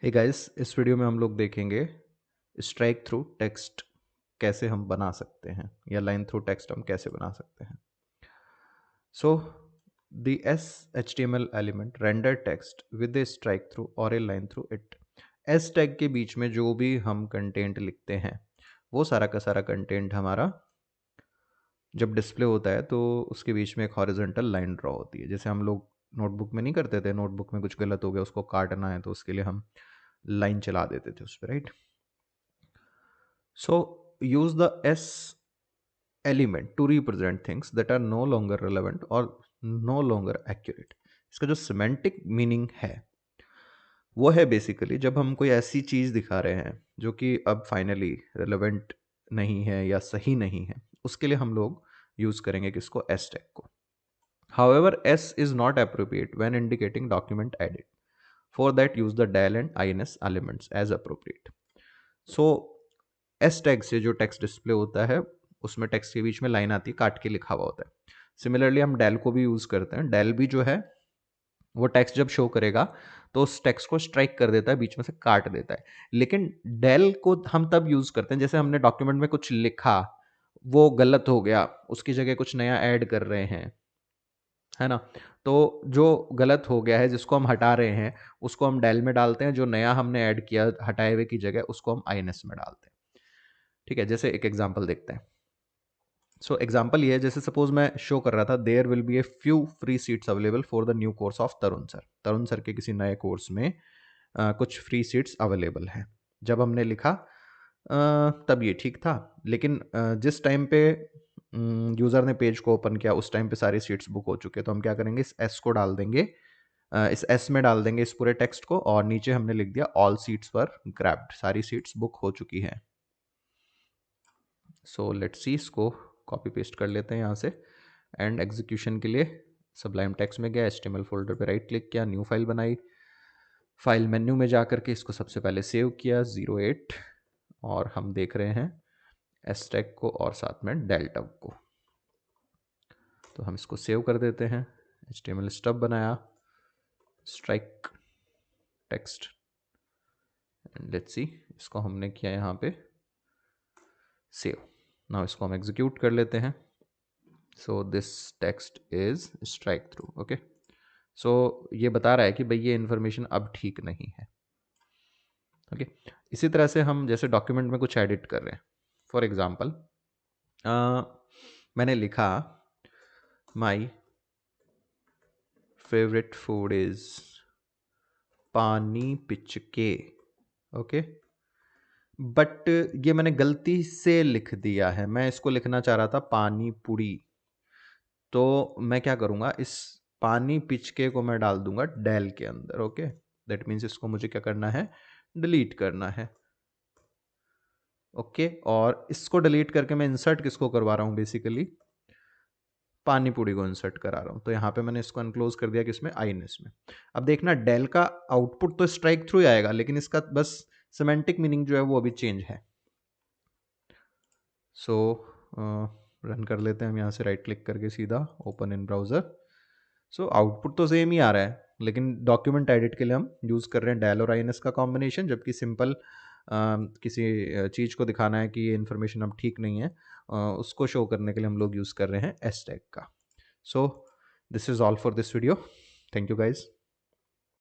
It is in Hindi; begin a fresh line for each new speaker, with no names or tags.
हे गाइस, इस वीडियो में हम लोग देखेंगे स्ट्राइक थ्रू टेक्स्ट कैसे हम बना सकते हैं या लाइन थ्रू टेक्स्ट हम कैसे बना सकते हैं। So the HTML element render text with a strike through और a line through it. S tag के बीच में जो भी हम कंटेंट लिखते हैं वो सारा का सारा कंटेंट हमारा जब डिस्प्ले होता है तो उसके बीच में एक हॉरिजॉन्टल लाइन ड्रॉ होती है। जैसे हम लोग नोटबुक में नहीं करते थे, नोटबुक में कुछ गलत हो गया उसको काटना है तो उसके लिए हम लाइन चला देते थे उस पर, right. So use the S element to represent things that are no longer relevant or no longer accurate। इसका जो सिमेंटिक मीनिंग है वो है बेसिकली जब हम कोई ऐसी चीज दिखा रहे हैं जो कि अब फाइनली रिलेवेंट नहीं है या सही नहीं है, उसके लिए हम लोग यूज करेंगे किसको, एस टैग को। However, S is not appropriate when indicating document edit. For that, use the del and ins elements as appropriate. So S tag से जो टेक्स्ट डिस्प्ले होता है उसमें टेक्स्ट के बीच में लाइन आती है, काट के लिखा हुआ होता है। सिमिलरली हम डेल को भी यूज करते हैं। डेल भी जो है वो टेक्स्ट जब शो करेगा तो उस टेक्स्ट को स्ट्राइक कर देता है, बीच में से काट देता है। लेकिन डेल को हम तब यूज करते हैं जैसे हमने डॉक्यूमेंट में कुछ लिखा, वो गलत हो गया, उसकी जगह कुछ नया ऐड कर रहे हैं, है ना। तो जो गलत हो गया है जिसको हम हटा रहे हैं उसको हम डेल में डालते हैं, जो नया हमने ऐड किया हटाए हुए की जगह उसको हम आईएनएस में डालते हैं। ठीक है, जैसे एक एग्जांपल देखते हैं। सो एग्जांपल ये है, जैसे सपोज मैं शो कर रहा था there will be a few free seats available for the new course of Tarun sir. Tarun sir के किसी नए कोर्स में कुछ फ्री सीट्स अवेलेबल हैं। जब हमने लिखा तब ये ठीक था, लेकिन जिस टाइम पे यूज़र ने पेज को ओपन किया उस टाइम पे सारी सीट्स बुक हो चुके हैं। तो हम क्या करेंगे, इस एस को डाल देंगे, इस एस में डाल देंगे इस पूरे टेक्स्ट को, और नीचे हमने लिख दिया ऑल सीट्स पर ग्रैब्ड, सारी सीट्स बुक हो चुकी हैं। सो लेट्स सी, इसको कॉपी पेस्ट कर लेते हैं यहाँ से एंड एग्जीक्यूशन के लिए सबलाइम टेक्स्ट में गया, HTML फोल्डर पे राइट क्लिक किया, न्यू फाइल बनाई, फाइल मेन्यू में जा करके इसको सबसे पहले सेव किया 08, और हम देख रहे हैं एस टैग को और साथ में डेल टैग को। तो हम इसको सेव कर देते हैं, HTML स्टब बनाया, strike text and let's see, इसको हमने किया यहाँ पे सेव। नाउ इसको हम एग्जीक्यूट कर लेते हैं। So this text is strike through, okay. So ये बता रहा है कि भाई ये इन्फॉर्मेशन अब ठीक नहीं है, ओके। इसी तरह से हम जैसे डॉक्यूमेंट में कुछ एडिट कर रहे हैं, फॉर एग्जांपल मैंने लिखा माय फेवरेट फूड इज पानी पिचके, ओके। बट ये मैंने गलती से लिख दिया है, मैं इसको लिखना चाह रहा था पानी पूरी। तो मैं क्या करूँगा, इस पानी पिचके को मैं डाल दूंगा डेल के अंदर, ओके। दैट मीन्स इसको मुझे क्या करना है, डिलीट करना है, ओके। और इसको डिलीट करके मैं इंसर्ट किसको करवा रहा हूँ, बेसिकली पानी पूरी को इंसर्ट करा रहा हूँ। तो यहाँ पे मैंने इसको अनक्लोज कर दिया किसमें, आईएनएस में। अब देखना डेल का आउटपुट तो स्ट्राइक थ्रू आएगा, लेकिन इसका बस सिमेंटिक मीनिंग जो है वो अभी चेंज है। सो रन कर लेते हैं हम यहाँ से राइट क्लिक करके सीधा open in browser. So output तो सेम ही आ रहा है, लेकिन डॉक्यूमेंट एडिट के लिए हम यूज़ कर रहे हैं डेल और आईएनएस का कॉम्बिनेशन, जबकि सिंपल किसी चीज़ को दिखाना है कि ये इन्फॉर्मेशन अब ठीक नहीं है, उसको शो करने के लिए हम लोग यूज़ कर रहे हैं एस टैग का। So this is all for this video. Thank you guys.